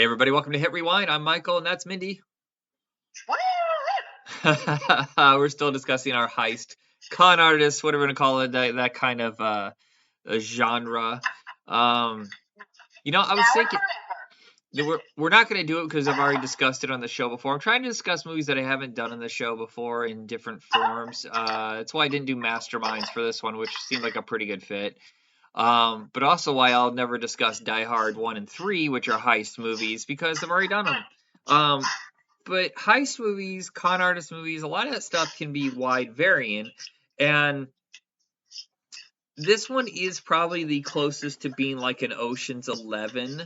Hey everybody, welcome to Hit Rewind. I'm Michael and that's Mindy. Woo! We're still discussing our heist, con artists, whatever you want to call it, that kind of genre. Um, I was Now and thinking forever. that we're not going to do it because I've already discussed it on the show before. I'm trying to discuss movies that I haven't done on the show before in different forms. That's why I didn't do Masterminds for this one, which seemed like a pretty good fit. But also why I'll never discuss Die Hard 1 and 3, which are heist movies, because I've already done them. But heist movies, con artist movies, a lot of that stuff can be wide varying. And this one is probably the closest to being like an Ocean's 11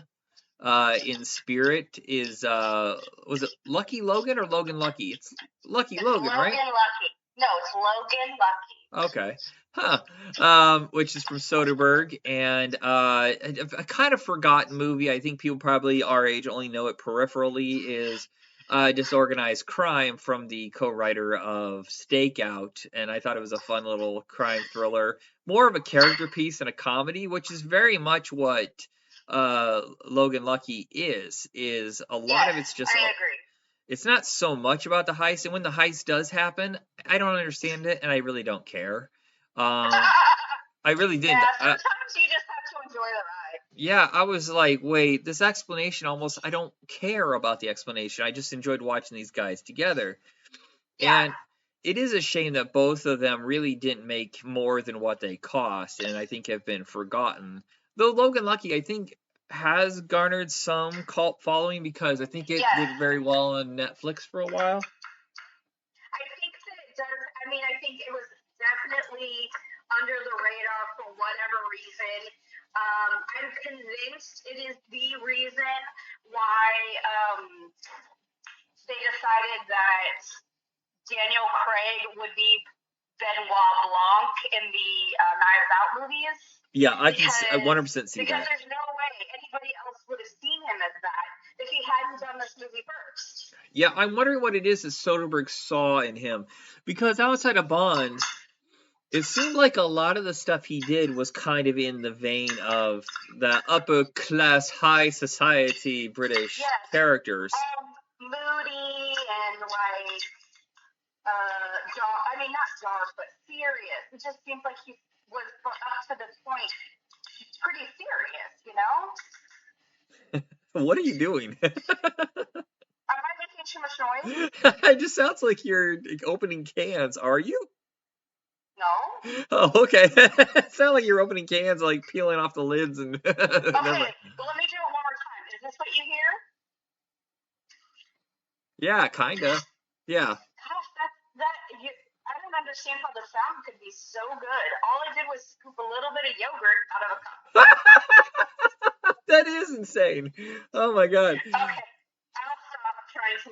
in spirit. Was it Lucky Logan or Logan Lucky? It's Lucky It's Logan, Logan right? Lucky. No, it's Logan Lucky. Okay. Huh. Which is from Soderbergh, and a kind of forgotten movie. I think people probably our age only know it peripherally. Is Disorganized Crime from the co-writer of Stakeout, and I thought it was a fun little crime thriller, more of a character piece than a comedy, which is very much what Logan Lucky is. Is a lot of Yes, it's just I agree. it's not so much about the heist, and when the heist does happen, I don't understand it, and I really don't care. I really didn't. Yeah, sometimes you just have to enjoy the ride. Yeah, I was like, wait, this explanation almost, I don't care about the explanation. I just enjoyed watching these guys together. Yeah. And it is a shame that both of them really didn't make more than what they cost, and I think have been forgotten. Though Logan Lucky, I think, has garnered some cult following because I think it Yes. did very well on Netflix for a while. I think that it does. I mean, I think it was definitely under the radar for whatever reason. I'm convinced it is the reason why they decided that Daniel Craig would be Benoit Blanc in the Knives Out movies. Yeah, I can 100% see because that. there's no way anybody else would have seen him as that if he hadn't done this movie first. Yeah, I'm wondering what it is that Soderbergh saw in him. Because outside of Bond, it seemed like a lot of the stuff he did was kind of in the vein of the upper class, high society British characters. Moody and like, I mean, not dark, but serious. It just seems like he was, up to this point, pretty serious, you know? What are you doing? Am I making too much noise? It just sounds like you're opening cans. Are you? No. Oh, okay. It sounds like you're opening cans, like peeling off the lids and. Okay, well, let me do it one more time. Is this what you hear? Yeah, kinda. Yeah. Gosh, I don't understand how the sound could be so good. All I did was scoop a little bit of yogurt out of a cup. That is insane. Oh my god. Okay, I'll stop trying to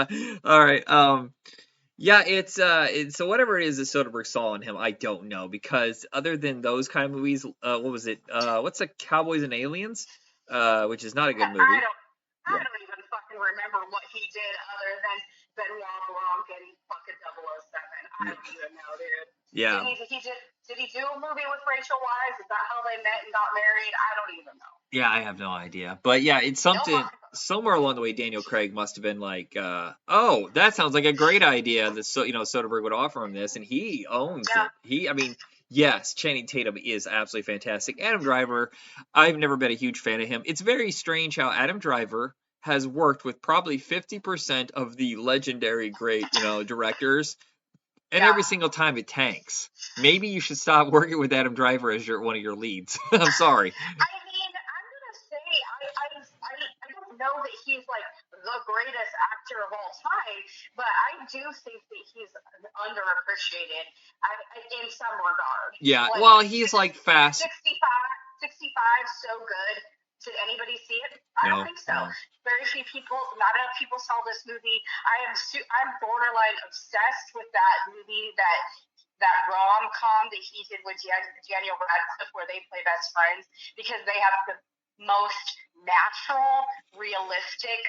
multitask. All right. Yeah, it's so whatever it is that Soderbergh saw in him, I don't know, because other than those kind of movies, what was it? What's the Cowboys and Aliens? Which is not a good movie. I don't even fucking remember what he did other than Benoit Blanc and fucking 007. I don't even know, dude. Yeah. Did he do a movie with Rachel Weisz? Is that how they met and got married? I don't even know. Yeah, I have no idea. But yeah, it's something somewhere along the way Daniel Craig must have been like, oh, that sounds like a great idea that Soderbergh would offer him this, and he owns it. Yes, Channing Tatum is absolutely fantastic. Adam Driver, I've never been a huge fan of him. It's very strange how Adam Driver has worked with probably 50% of the legendary great, directors. And every single time it tanks. Maybe you should stop working with Adam Driver as one of your leads. I'm sorry. I mean, I'm gonna say I don't know that he's like the greatest actor of all time, but I do think that he's underappreciated in some regard. Yeah, well, he's like fast. 65, so good. Did anybody see it? I don't think so. No. Very few people, not enough people saw this movie. I'm borderline obsessed with that movie, that rom-com that he did with Daniel Radcliffe, where they play best friends, because they have the most natural, realistic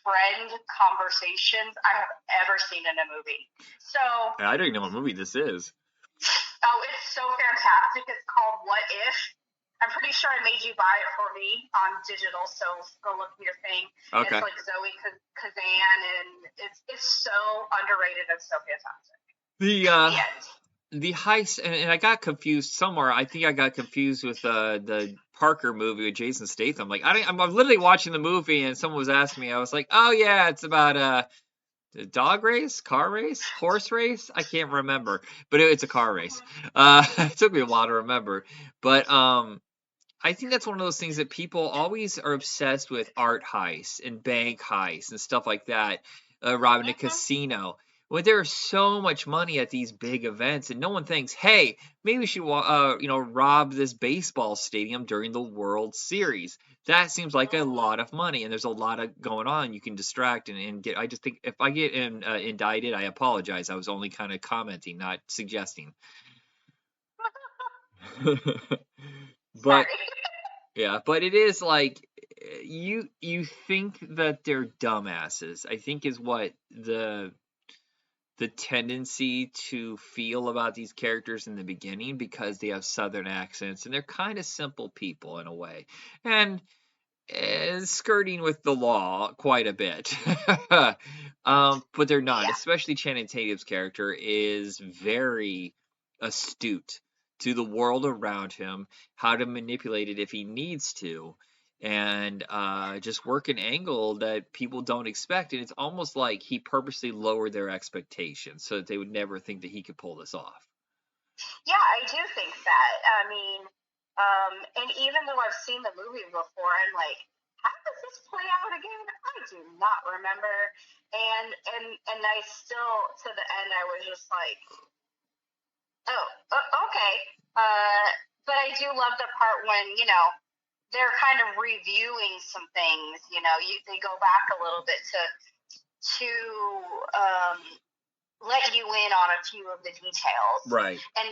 friend conversations I have ever seen in a movie. So I don't even know what movie this is. Oh, it's so fantastic. It's called What If? I'm pretty sure I made you buy it for me on digital, so go look at your thing. Okay. It's like Zoe Kazan, and it's so underrated and so fantastic. The heist, and I got confused somewhere. I think I got confused with the Parker movie with Jason Statham. Like I'm literally watching the movie, and someone was asking me. I was like, oh yeah, it's about a dog race, car race, horse race. I can't remember, but it's a car race. It took me a while to remember, but I think that's one of those things that people always are obsessed with: art heists and bank heists and stuff like that, robbing a casino. When there's so much money at these big events, and no one thinks, "Hey, maybe we should, rob this baseball stadium during the World Series." That seems like a lot of money, and there's a lot of going on. You can distract and get. I just think if I get indicted, I apologize. I was only kind of commenting, not suggesting. But yeah, but it is like you think that they're dumbasses. I think is what the tendency to feel about these characters in the beginning, because they have southern accents and they're kind of simple people in a way, and skirting with the law quite a bit. But they're not. Yeah. Especially Channing Tatum's character is very astute to the world around him, how to manipulate it if he needs to, and just work an angle that people don't expect. And it's almost like he purposely lowered their expectations so that they would never think that he could pull this off. Yeah, I do think that. I mean, and even though I've seen the movie before, I'm like, how does this play out again? I do not remember. And I still, to the end, I was just like, oh, okay. But I do love the part when, they're kind of reviewing some things. They go back a little bit to let you in on a few of the details. Right. And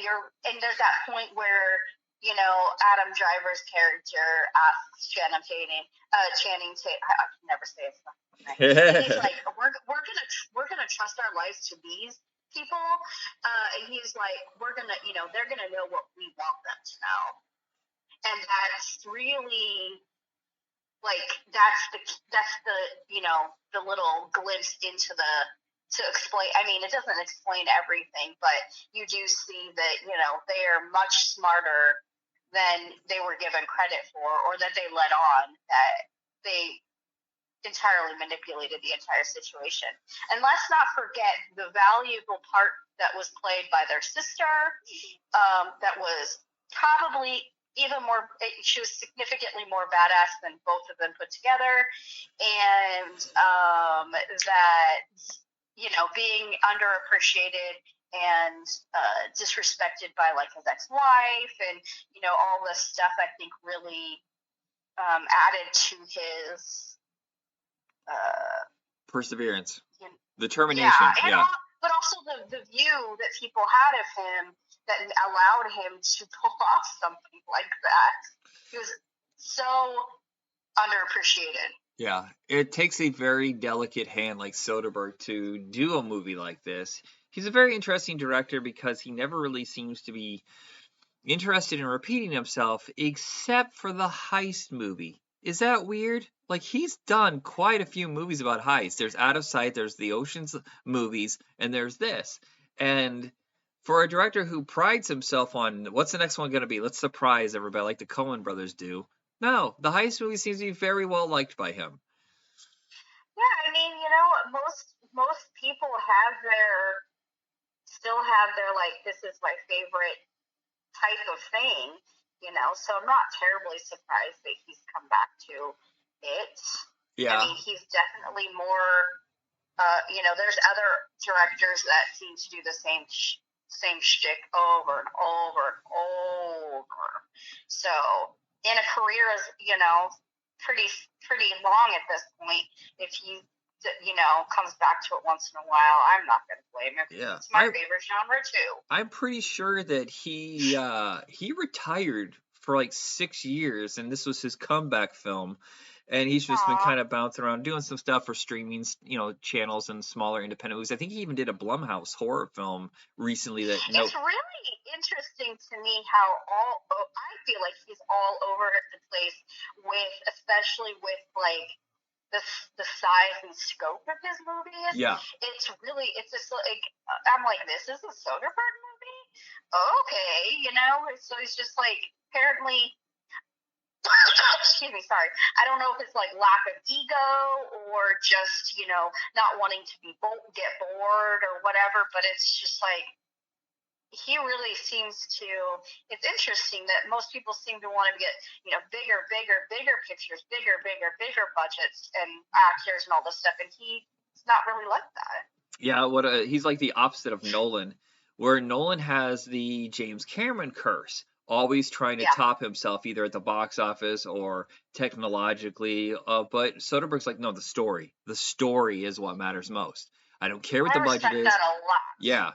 there's that point where, Adam Driver's character asks Channing Tatum, I can never say his name. He's like, we're gonna trust our lives to these people, and he's like, we're gonna, they're gonna know what we want them to know, and that's really like that's the the little glimpse into to explain. I mean, it doesn't explain everything, but you do see that they are much smarter than they were given credit for, or that they let on, that they entirely manipulated the entire situation. And let's not forget the valuable part that was played by their sister, that was probably even more, she was significantly more badass than both of them put together, and that being underappreciated and disrespected by like his ex-wife, and all this stuff, I think really added to his perseverance, determination. Yeah. But also the view that people had of him that allowed him to pull off something like that. He was so underappreciated. Yeah, it takes a very delicate hand like Soderbergh to do a movie like this. He's a very interesting director because he never really seems to be interested in repeating himself, except for the heist movie. Is that weird? Like, he's done quite a few movies about heists. There's Out of Sight, there's the Ocean's movies, and there's this. And for a director who prides himself on, what's the next one going to be? Let's surprise everybody like the Coen brothers do. No, the heist movie seems to be very well liked by him. Yeah, I mean, most people still have their, like, this is my favorite type of thing, so I'm not terribly surprised that he's come back to it. Yeah. I mean, he's definitely more, there's other directors that seem to do the same shtick over and over and over. So, in a career is, pretty long at this point, if he comes back to it once in a while, I'm not going to blame him. Yeah. It's my favorite genre too. I'm pretty sure that he retired for like 6 years, and this was his comeback film. And he's just been kind of bouncing around doing some stuff for streaming, channels and smaller independent movies. I think he even did a Blumhouse horror film recently. It's really interesting interesting to me how I feel like he's all over the place with, especially with like the size and scope of his movies. Yeah. It's just like, I'm like, this is a Soderbergh movie? Okay, you know? So he's just like, apparently, excuse me, sorry. I don't know if it's like lack of ego or just, you know, not wanting to get bored or whatever, but it's just like, he really seems to, it's interesting that most people seem to want to get, you know, bigger pictures, bigger budgets and actors and all this stuff, and he's not really like that. Yeah, he's like the opposite of Nolan, where Nolan has the James Cameron curse, always trying to top himself either at the box office or technologically. But Soderbergh's like, no, the story is what matters most. I don't care what the budget is. That a lot. Yeah.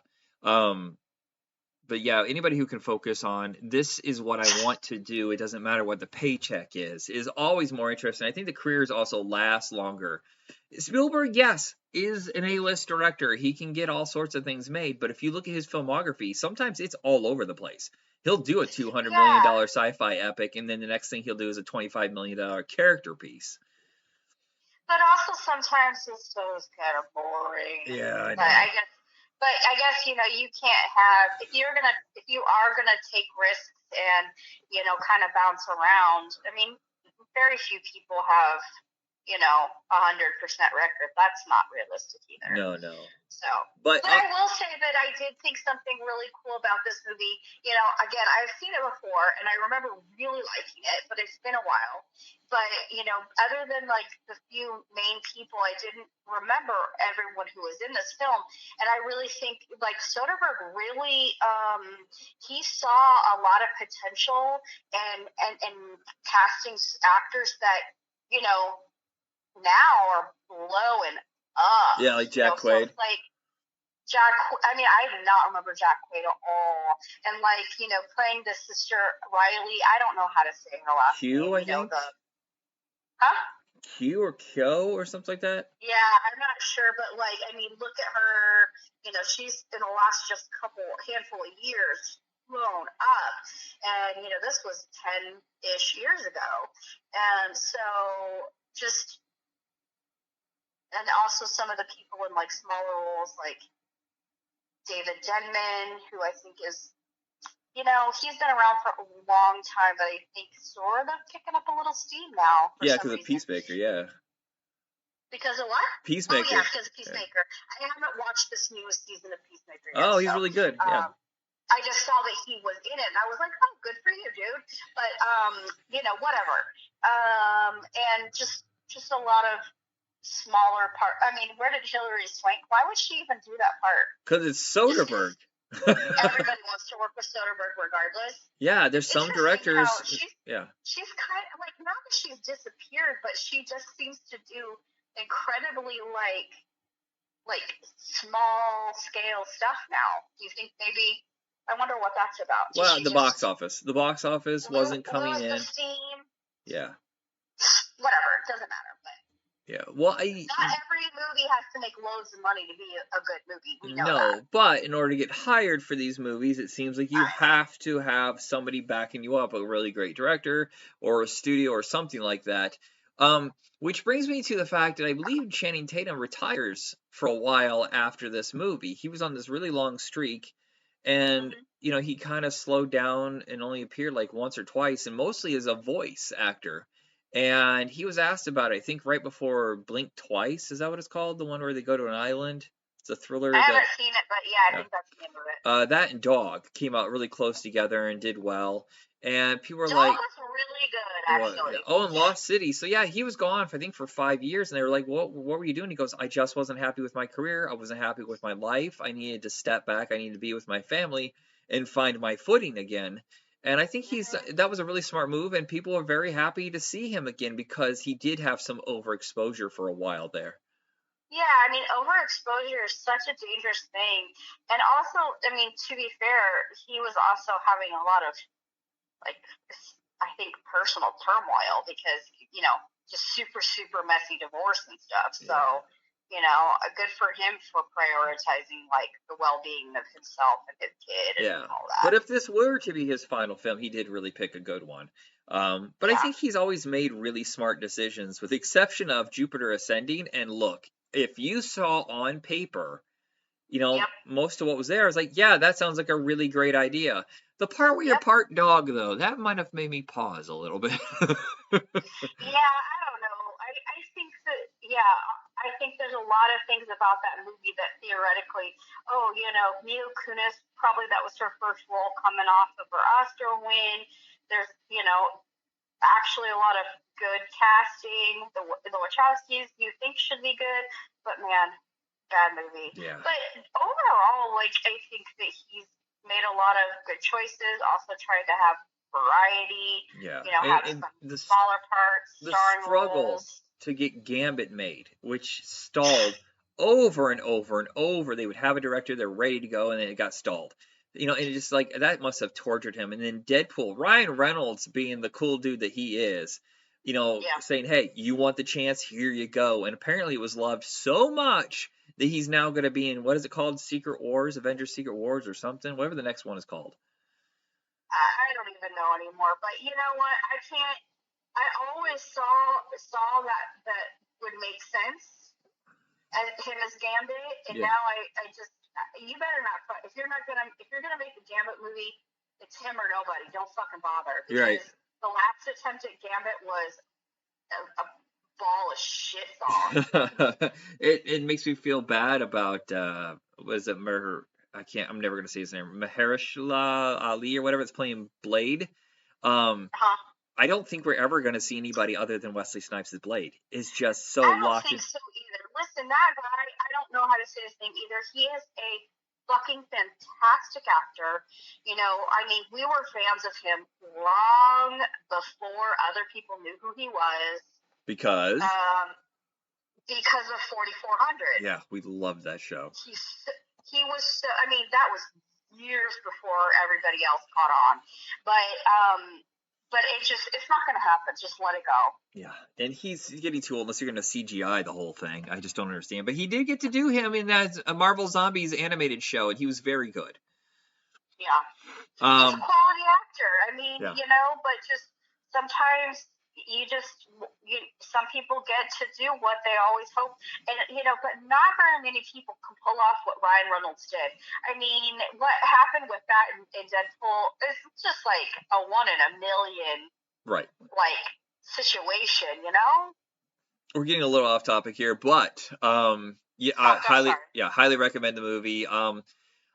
But yeah, anybody who can focus on this is what I want to do, it doesn't matter what the paycheck is always more interesting. I think the careers also last longer. Spielberg, yes, is an A-list director. He can get all sorts of things made, but if you look at his filmography, sometimes it's all over the place. He'll do a $200 million sci-fi epic, and then the next thing he'll do is a $25 million character piece. But also sometimes his stuff is kind of boring. Yeah, I know. But I guess, you know, you can't have, if you are gonna take risks and, you know, kind of bounce around. I mean, very few people have, you know, 100% record. That's not realistic either. No. So, but I will say that I did think something really cool about this movie. You know, again, I've seen it before, and I remember really liking it, but it's been a while. But, you know, other than like the few main people, I didn't remember everyone who was in this film. And I really think like Soderbergh really, he saw a lot of potential and casting actors that, you know, now are blowing up. Yeah, like Jack Quaid. So like I mean, I do not remember Jack Quaid at all. And like, you know, playing the sister Riley, I don't know how to say her last name. I think. Q or Kyo or something like that? Yeah, I'm not sure, but like, I mean, look at her, you know, she's in the last just handful of years blown up. And, you know, this was 10-ish years ago. And so and also some of the people in like smaller roles, like David Denman, who I think is, you know, he's been around for a long time, but I think sort of kicking up a little steam now. Yeah, because of Peacemaker, yeah. Because of what? Peacemaker. Oh, yeah, because of Peacemaker. Yeah. I haven't watched this newest season of Peacemaker yet. Oh, he's really good, yeah. I just saw that he was in it, and I was like, oh, good for you, dude. But, you know, whatever. And just a lot of smaller part. I mean, where did Hilary Swank? Why would she even do that part? Because it's Soderbergh. Everybody wants to work with Soderbergh regardless. Yeah, there's some directors. She's kind of like, not that she's disappeared, but she just seems to do incredibly like small scale stuff now. Do you think maybe? I wonder what that's about. Well, the box office. The box office wasn't coming in. Steam. Yeah. Whatever, it doesn't matter. But yeah, well, not every movie has to make loads of money to be a good movie. We know that. But in order to get hired for these movies, it seems like you have to have somebody backing you up, a really great director or a studio or something like that. Which brings me to the fact that I believe Channing Tatum retires for a while after this movie. He was on this really long streak, and you know, he kind of slowed down and only appeared like once or twice, and mostly as a voice actor. And he was asked about it, I think, right before Blink Twice. Is that what it's called? The one where they go to an island? It's a thriller. I haven't seen it, but yeah, I think that's the name of it. That and Dog came out really close together and did well. And people were Dog like... was really good, actually. Oh, and Lost City. So yeah, he was gone for, I think, for 5 years. And they were like, what were you doing? He goes, I just wasn't happy with my career. I wasn't happy with my life. I needed to step back. I needed to be with my family and find my footing again. And I think that was a really smart move, and people are very happy to see him again because he did have some overexposure for a while there. Yeah, I mean, overexposure is such a dangerous thing. And also, I mean, to be fair, he was also having a lot of, like, I think, personal turmoil because, you know, just super, super messy divorce and stuff. So, good for him for prioritizing like the well-being of himself and his kid and Yeah. all But that. if this were to be his final film, he did really pick a good one. But I Yeah. think he's always made really smart decisions, with the exception of Jupiter Ascending. And look, if you saw on paper, Yep. most of what was there, I was like, yeah, that sounds like a really great idea. The part where you're Yep. part dog, though, that might have made me pause a little bit. Yeah, I don't know. I think that, yeah, I think there's a lot of things about that movie that theoretically, Mila Kunis, probably that was her first role coming off of her Oscar win. There's, actually a lot of good casting. The Wachowskis you think should be good, but man, bad movie. Yeah. But overall, like, I think that he's made a lot of good choices. Also tried to have variety. Yeah. Have And some the smaller parts, starring struggle roles. to get Gambit made, which stalled over and over and over. They would have a director, they're ready to go, and then it got stalled. And it just like that must have tortured him. And then Deadpool, Ryan Reynolds being the cool dude that he is, saying, "Hey, you want the chance? Here you go." And apparently it was loved so much that he's now going to be in, what is it called? Secret Wars, Avengers Secret Wars or something, whatever the next one is called. I don't even know anymore. But you know what? I can't. I always saw that would make sense as him as Gambit, and Yeah. now I just you better not if you're gonna make a Gambit movie, it's him or nobody. Don't fucking bother, because Right. the last attempt at Gambit was a ball of shit song. It makes me feel bad about was it I'm never gonna say his name, Mahershala Ali or whatever, that's playing Blade. I don't think we're ever gonna see anybody other than Wesley Snipes as Blade. It's just so I don't locked think in. so either. Listen, that guy, I don't know how to say his name either. He is a fucking fantastic actor. I mean, we were fans of him long before other people knew who he was. Because of 4400. Yeah, we loved that show. He was so, I mean, that was years before everybody else caught on. But it's not going to happen. Just let it go. Yeah, and he's getting too old unless you're going to CGI the whole thing. I just don't understand. But he did get to do him in that Marvel Zombies animated show, and he was very good. Yeah. He's a quality actor. I mean, yeah. But just sometimes some people get to do what they always hope, and but not very many people can pull off what Ryan Reynolds did. I mean, what happened with that in Deadpool is just like a 1 in a million, right? Like situation, We're getting a little off topic here, but highly recommend the movie.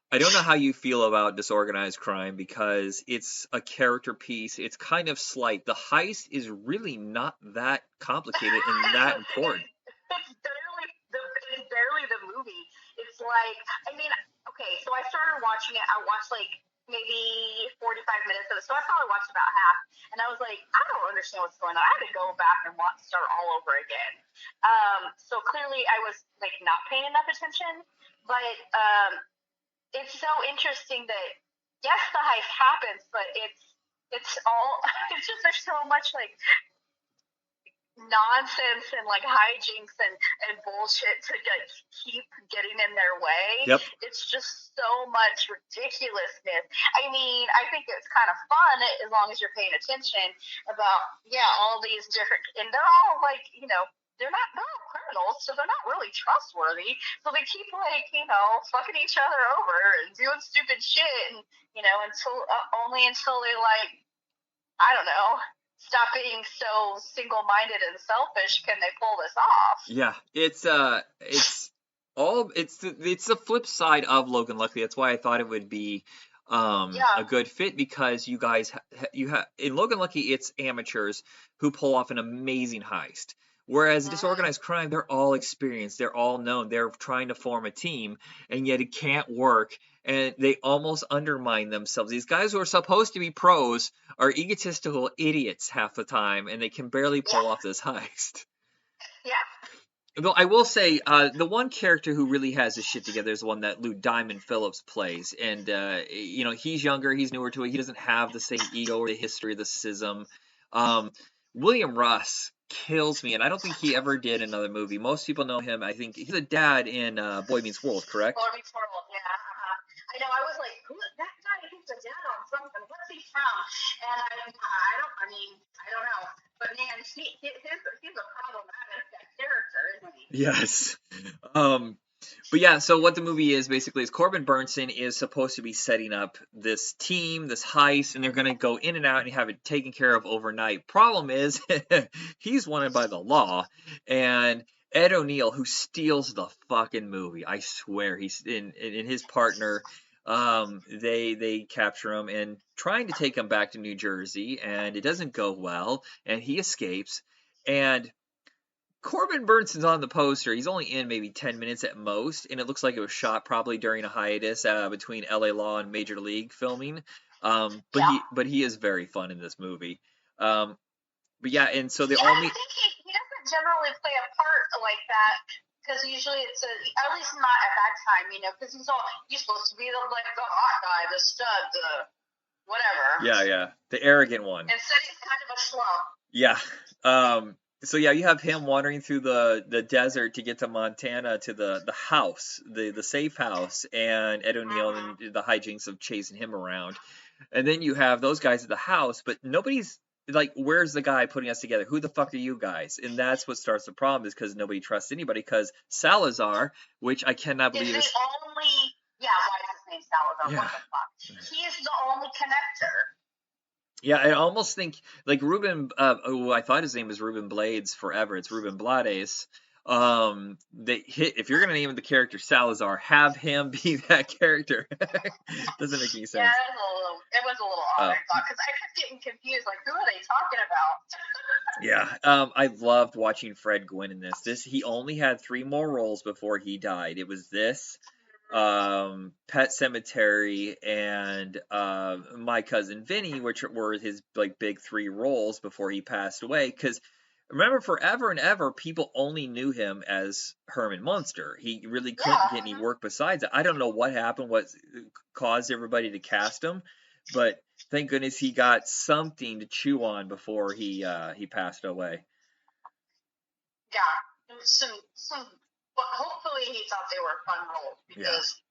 I don't know how you feel about Disorganized Crime, because it's a character piece. It's kind of slight. The heist is really not that complicated and that important. It's barely the movie. It's like, I mean, okay, so I started watching it. I watched like maybe 45 minutes of it, so I probably watched about half, and I was like, I don't understand what's going on. I had to go back and start all over again. So clearly I was like not paying enough attention, but it's so interesting that, yes, the heist happens, but it's just there's so much like nonsense and like hijinks and bullshit to keep getting in their way. Yep. It's just so much ridiculousness. I mean, I think it's kind of fun as long as you're paying attention about all these different, and they're all like they're all criminals, so they're not really trustworthy. So they keep like, fucking each other over and doing stupid shit, and until they like, I don't know, stop being so single-minded and selfish can they pull this off. Yeah, it's the flip side of Logan Lucky. That's why I thought it would be a good fit, because you guys in Logan Lucky, it's amateurs who pull off an amazing heist. Whereas Disorganized Crime, they're all experienced, they're all known, they're trying to form a team, and yet it can't work, and they almost undermine themselves. These guys who are supposed to be pros are egotistical idiots half the time, and they can barely pull off this heist. Yeah. Though I will say, the one character who really has his shit together is the one that Lou Diamond Phillips plays, and he's younger, he's newer to it, he doesn't have the same ego or the history of the schism. William Russ kills me, and I don't think he ever did another movie. Most people know him. I think he's a dad in Boy Meets World, correct? Boy Meets World, yeah. I know. I was like, who? That guy? He's a dad on something. What's he from? And I don't know. But man, he's a problematic character, isn't he? Yes. But yeah, so what the movie is basically is Corbin Burnson is supposed to be setting up this team, this heist, and they're going to go in and out and have it taken care of overnight. Problem is, he's wanted by the law, and Ed O'Neill, who steals the fucking movie, I swear, he's in his partner. They capture him and trying to take him back to New Jersey, and it doesn't go well, and he escapes, and Corbin Burnson's on the poster. He's only in maybe 10 minutes at most, and it looks like it was shot probably during a hiatus between LA Law and Major League filming. But he is very fun in this movie. But yeah, and so I think he doesn't generally play a part like that because usually it's at least not at that time, because he's supposed to be the hot guy, the stud, the whatever. Yeah, the arrogant one. Instead, he's kind of a schlub. Yeah. So yeah, you have him wandering through the desert to get to Montana to the house, the safe house, and Ed O'Neill and the hijinks of chasing him around. And then you have those guys at the house, but nobody's like, where's the guy putting us together? Who the fuck are you guys? And that's what starts the problem, is because nobody trusts anybody, because Salazar, which I cannot believe is the only, why is his name Salazar? Yeah. What the fuck? He's the only connector. Yeah, I almost think like Ruben. I thought his name was Ruben Blades forever. It's Ruben Blades. If you're gonna name the character Salazar, have him be that character. Doesn't make any sense. Yeah, it was a little odd. I thought, because I kept getting confused. Like, who are they talking Yeah, about? I loved watching Fred Gwynn in this. He only had 3 more roles before he died. It was this, Pet Cemetery, and My Cousin Vinny, which were his like big 3 roles before he passed away. Because remember, forever and ever, people only knew him as Herman Munster. He really couldn't get any work besides it. I don't know what happened, what caused everybody to cast him, but thank goodness he got something to chew on before he passed away. Yeah, but hopefully he thought they were fun roles, because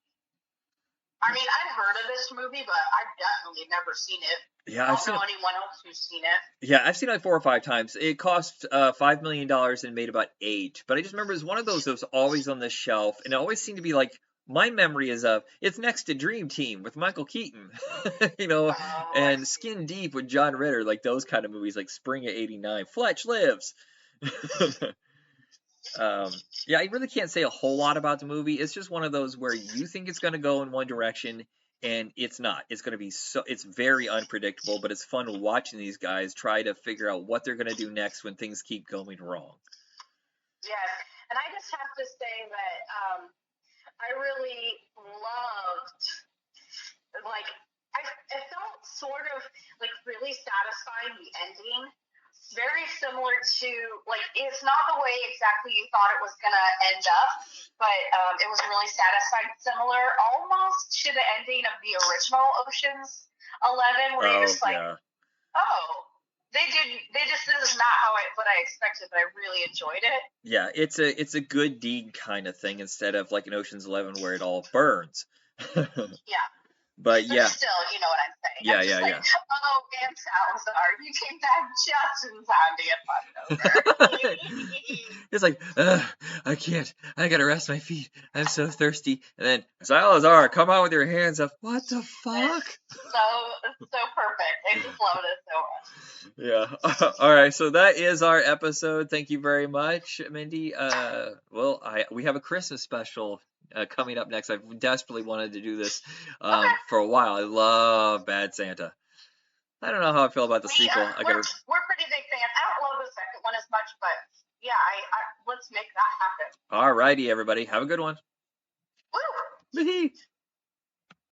I mean, I've heard of this movie, but I've definitely never seen it. Yeah, I don't know anyone else who's seen it. Yeah, I've seen it like 4 or 5 times. It cost $5 million and made about 8. But I just remember it was one of those that was always on the shelf, and it always seemed to be like, my memory is of it's next to Dream Team with Michael Keaton, and Skin Deep with John Ritter, like those kind of movies, like Spring of '89, Fletch Lives. Yeah, I really can't say a whole lot about the movie. It's just one of those where you think it's going to go in one direction, and it's not. It's going to be it's very unpredictable, but it's fun watching these guys try to figure out what they're going to do next when things keep going wrong. Yes, and I just have to say that I really loved, like, I felt sort of like really satisfying the ending. Very similar to, like, it's not the way exactly you thought it was gonna end up, but it was really satisfying. Similar almost to the ending of the original Ocean's 11, where you're just like, this is not what I expected, but I really enjoyed it. Yeah, it's a good deed kind of thing, instead of like an Ocean's 11 where it all burns. Yeah. But yeah. Still, you know what I'm saying. Yeah. Oh, man, Salazar, you came back just in time to get fucked over. It's like, I can't. I gotta rest my feet. I'm so thirsty. And then, Salazar, come out with your hands up. What the fuck? So perfect. I just love it so much. Yeah. All right. So that is our episode. Thank you very much, Mindy. We have a Christmas special coming up next. I've desperately wanted to do this for a while. I love Bad Santa. I don't know how I feel about the sequel. We're pretty big fans. I don't love the second one as much, but yeah, let's make that happen. All righty, everybody. Have a good one. Woo!